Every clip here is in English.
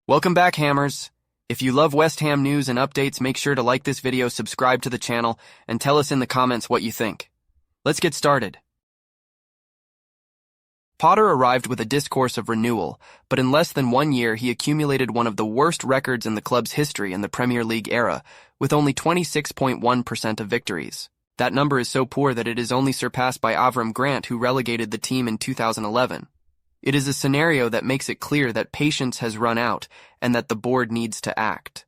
Welcome back, Hammers. If you love West Ham news and updates, make sure to like this video, subscribe to the channel, and tell us in the comments what you think. Let's get started. Potter arrived with a discourse of renewal, but in less than 1 year he accumulated one of the worst records in the club's history in the Premier League era, with only 26.1% of victories. That number is so poor that it is only surpassed by Avram Grant, who relegated the team in 2011. It is a scenario that makes it clear that patience has run out and that the board needs to act.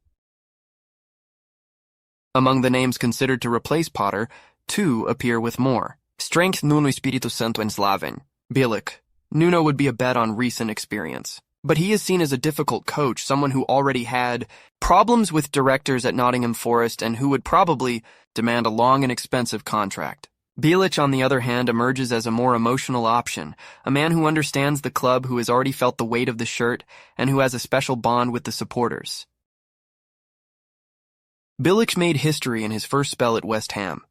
Among the names considered to replace Potter, two appear with more. Strength Nuno Espírito Santo and Slaven. Bilic. Nuno would be a bet on recent experience. But he is seen as a difficult coach, someone who already had problems with directors at Nottingham Forest and who would probably demand a long and expensive contract. Bilic, on the other hand, emerges as a more emotional option, a man who understands the club, who has already felt the weight of the shirt, and who has a special bond with the supporters. Bilic made history in his first spell at West Ham.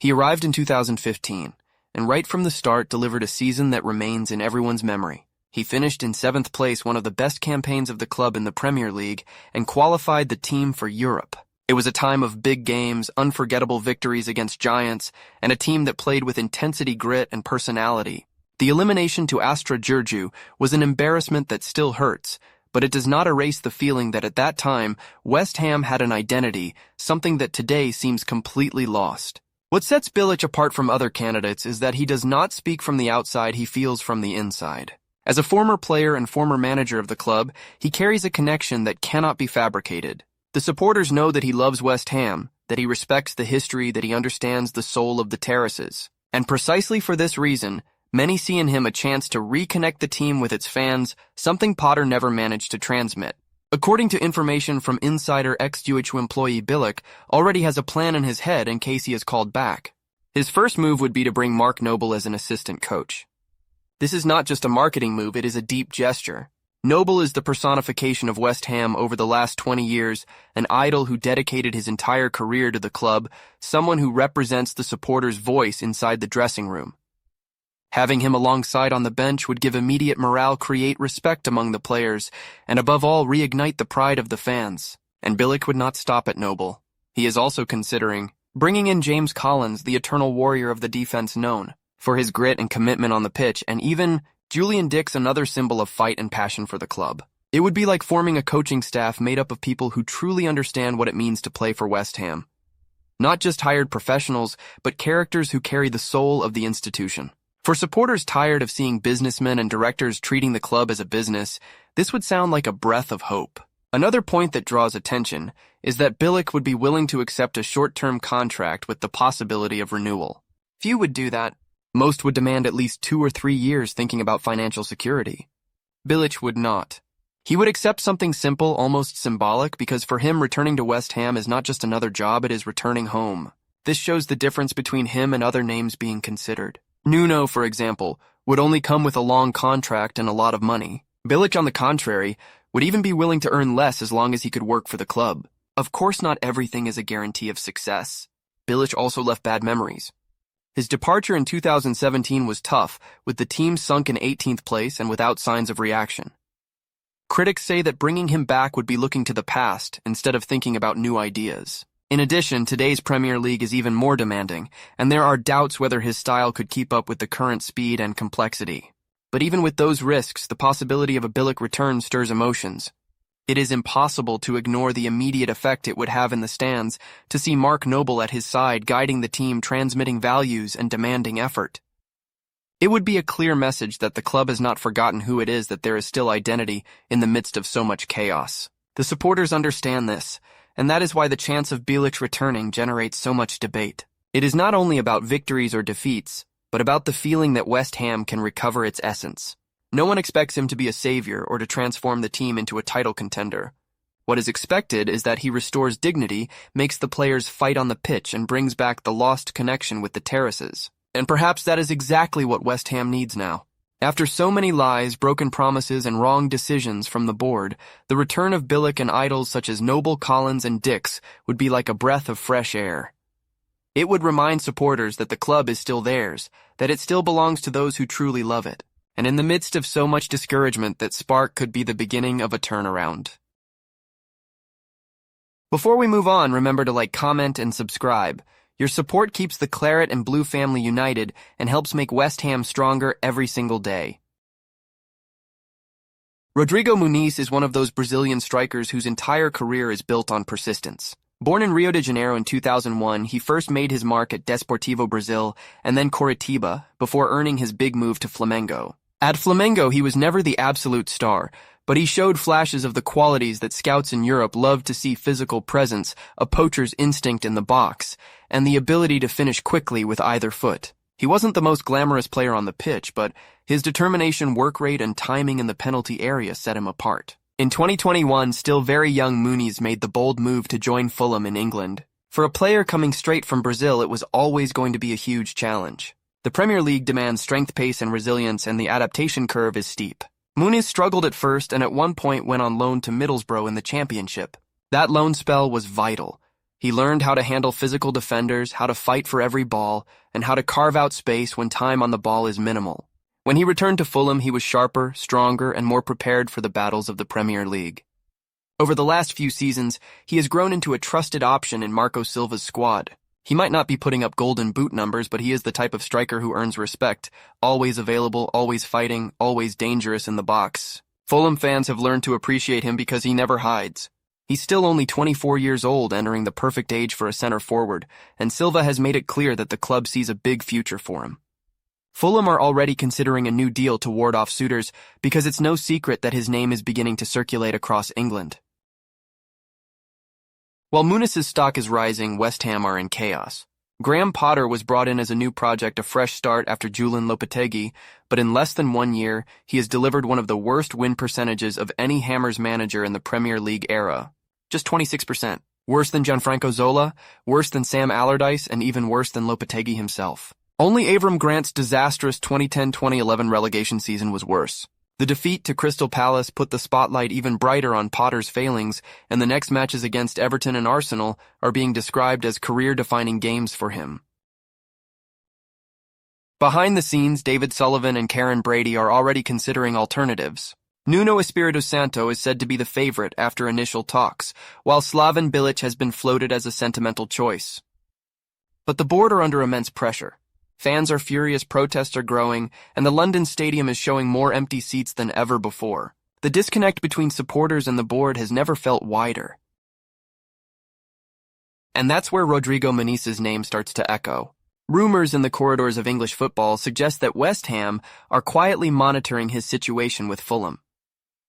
He arrived in 2015, and right from the start delivered a season that remains in everyone's memory. He finished in 7th place, one of the best campaigns of the club in the Premier League, and qualified the team for Europe. It was a time of big games, unforgettable victories against giants, and a team that played with intensity, grit, and personality. The elimination to Astra Giurgiu was an embarrassment that still hurts, but it does not erase the feeling that at that time, West Ham had an identity, something that today seems completely lost. What sets Bilic apart from other candidates is that he does not speak from the outside, he feels from the inside. As a former player and former manager of the club, he carries a connection that cannot be fabricated. The supporters know that he loves West Ham, that he respects the history, that he understands the soul of the terraces. And precisely for this reason, many see in him a chance to reconnect the team with its fans, something Potter never managed to transmit. According to information from insider ex-UHU employee Bilic, already has a plan in his head in case he is called back. His first move would be to bring Mark Noble as an assistant coach. This is not just a marketing move, it is a deep gesture. Noble is the personification of West Ham over the last 20 years, an idol who dedicated his entire career to the club, someone who represents the supporters' voice inside the dressing room. Having him alongside on the bench would give immediate morale, create respect among the players, and above all, reignite the pride of the fans. And Bilic would not stop at Noble. He is also considering bringing in James Collins, the eternal warrior of the defense known for his grit and commitment on the pitch, and even Julian Dix, another symbol of fight and passion for the club. It would be like forming a coaching staff made up of people who truly understand what it means to play for West Ham. Not just hired professionals, but characters who carry the soul of the institution. For supporters tired of seeing businessmen and directors treating the club as a business, this would sound like a breath of hope. Another point that draws attention is that Bilic would be willing to accept a short-term contract with the possibility of renewal. Few would do that. Most would demand at least 2 or 3 years thinking about financial security. Bilic would not. He would accept something simple, almost symbolic, because for him returning to West Ham is not just another job, it is returning home. This shows the difference between him and other names being considered. Nuno, for example, would only come with a long contract and a lot of money. Bilic, on the contrary, would even be willing to earn less as long as he could work for the club. Of course, not everything is a guarantee of success. Bilic also left bad memories. His departure in 2017 was tough, with the team sunk in 18th place and without signs of reaction. Critics say that bringing him back would be looking to the past instead of thinking about new ideas. In addition, today's Premier League is even more demanding, and there are doubts whether his style could keep up with the current speed and complexity. But even with those risks, the possibility of a Bilic return stirs emotions. It is impossible to ignore the immediate effect it would have in the stands to see Mark Noble at his side, guiding the team, transmitting values, and demanding effort. It would be a clear message that the club has not forgotten who it is, that there is still identity in the midst of so much chaos. The supporters understand this, and that is why the chance of Bilic returning generates so much debate. It is not only about victories or defeats, but about the feeling that West Ham can recover its essence. No one expects him to be a savior or to transform the team into a title contender. What is expected is that he restores dignity, makes the players fight on the pitch, and brings back the lost connection with the terraces. And perhaps that is exactly what West Ham needs now. After so many lies, broken promises, and wrong decisions from the board, the return of Bilic and idols such as Noble, Collins, and Dix would be like a breath of fresh air. It would remind supporters that the club is still theirs, that it still belongs to those who truly love it. and in the midst of so much discouragement, that spark could be the beginning of a turnaround. Before we move on, remember to like, comment, and subscribe. Your support keeps the Claret and Blue family united and helps make West Ham stronger every single day. Rodrigo Muniz is one of those Brazilian strikers whose entire career is built on persistence. Born in Rio de Janeiro in 2001, he first made his mark at Desportivo Brazil and then Coritiba before earning his big move to Flamengo. At Flamengo, he was never the absolute star, but he showed flashes of the qualities that scouts in Europe love to see: physical presence, a poacher's instinct in the box, and the ability to finish quickly with either foot. He wasn't the most glamorous player on the pitch, but his determination, work rate, and timing in the penalty area set him apart. In 2021, still very young Muniz made the bold move to join Fulham in England. For a player coming straight from Brazil, it was always going to be a huge challenge. The Premier League demands strength, pace, and resilience, and the adaptation curve is steep. Muniz struggled at first and at one point went on loan to Middlesbrough in the Championship. That loan spell was vital. He learned how to handle physical defenders, how to fight for every ball, and how to carve out space when time on the ball is minimal. When he returned to Fulham, he was sharper, stronger, and more prepared for the battles of the Premier League. Over the last few seasons, he has grown into a trusted option in Marco Silva's squad. He might not be putting up golden boot numbers, but he is the type of striker who earns respect, always available, always fighting, always dangerous in the box. Fulham fans have learned to appreciate him because he never hides. He's still only 24 years old, entering the perfect age for a center forward, and Silva has made it clear that the club sees a big future for him. Fulham are already considering a new deal to ward off suitors because it's no secret that his name is beginning to circulate across England. While Muniz's stock is rising, West Ham are in chaos. Graham Potter was brought in as a new project, a fresh start after Julian Lopetegui, but in less than 1 year, he has delivered one of the worst win percentages of any Hammers manager in the Premier League era. Just 26%. Worse than Gianfranco Zola, worse than Sam Allardyce, and even worse than Lopetegui himself. Only Avram Grant's disastrous 2010-2011 relegation season was worse. The defeat to Crystal Palace put the spotlight even brighter on Potter's failings, and the next matches against Everton and Arsenal are being described as career-defining games for him. Behind the scenes, David Sullivan and Karen Brady are already considering alternatives. Nuno Espirito Santo is said to be the favorite after initial talks, while Slaven Bilic has been floated as a sentimental choice. But the board are under immense pressure. Fans are furious, protests are growing, and the London Stadium is showing more empty seats than ever before. The disconnect between supporters and the board has never felt wider. And that's where Rodrigo Muniz's name starts to echo. Rumors in the corridors of English football suggest that West Ham are quietly monitoring his situation with Fulham.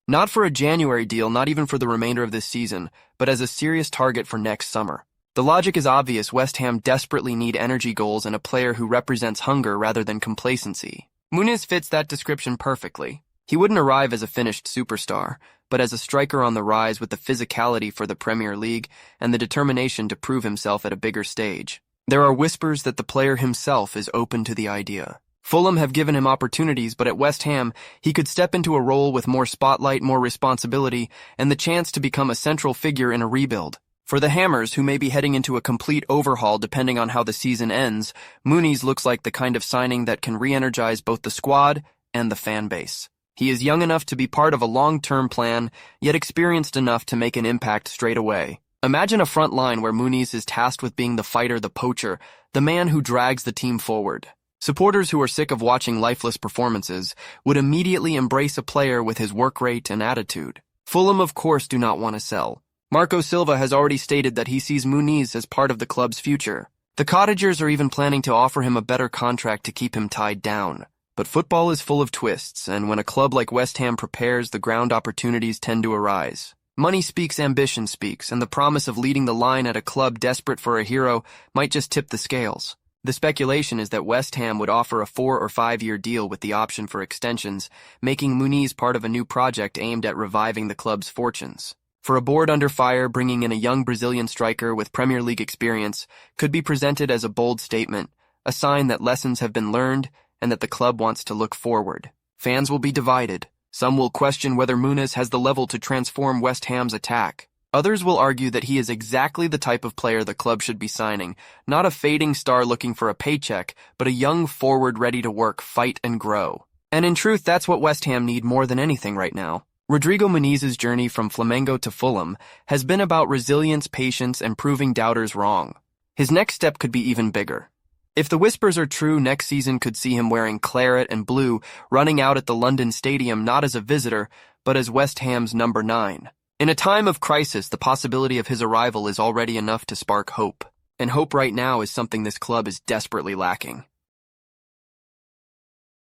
Not for a January deal, not even for the remainder of this season, but as a serious target for next summer. The logic is obvious. West Ham desperately need energy goals and a player who represents hunger rather than complacency. Muniz fits that description perfectly. He wouldn't arrive as a finished superstar, but as a striker on the rise with the physicality for the Premier League and the determination to prove himself at a bigger stage. There are whispers that the player himself is open to the idea. Fulham have given him opportunities, but at West Ham, he could step into a role with more spotlight, more responsibility, and the chance to become a central figure in a rebuild. For the Hammers, who may be heading into a complete overhaul depending on how the season ends, Muniz looks like the kind of signing that can re-energize both the squad and the fan base. He is young enough to be part of a long-term plan, yet experienced enough to make an impact straight away. Imagine a front line where Muniz is tasked with being the fighter, the poacher, the man who drags the team forward. Supporters who are sick of watching lifeless performances would immediately embrace a player with his work rate and attitude. Fulham, of course, do not want to sell. Marco Silva has already stated that he sees Muniz as part of the club's future. The Cottagers are even planning to offer him a better contract to keep him tied down. But football is full of twists, and when a club like West Ham prepares, the ground opportunities tend to arise. Money speaks, ambition speaks, and the promise of leading the line at a club desperate for a hero might just tip the scales. The speculation is that West Ham would offer a 4 or 5 year deal with the option for extensions, making Muniz part of a new project aimed at reviving the club's fortunes. For a board under fire, bringing in a young Brazilian striker with Premier League experience could be presented as a bold statement, a sign that lessons have been learned and that the club wants to look forward. Fans will be divided. Some will question whether Muniz has the level to transform West Ham's attack. Others will argue that he is exactly the type of player the club should be signing, not a fading star looking for a paycheck, but a young forward ready to work, fight, and grow. And in truth, that's what West Ham need more than anything right now. Rodrigo Muniz's journey from Flamengo to Fulham has been about resilience, patience, and proving doubters wrong. His next step could be even bigger. If the whispers are true, next season could see him wearing claret and blue, running out at the London Stadium not as a visitor, but as West Ham's number 9. In a time of crisis, the possibility of his arrival is already enough to spark hope. And hope right now is something this club is desperately lacking.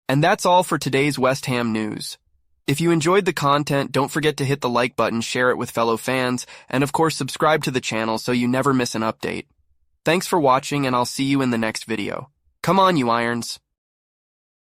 And that's all for today's West Ham news. If you enjoyed the content, don't forget to hit the like button, share it with fellow fans, and of course subscribe to the channel so you never miss an update. Thanks for watching, and I'll see you in the next video. Come on, you Irons!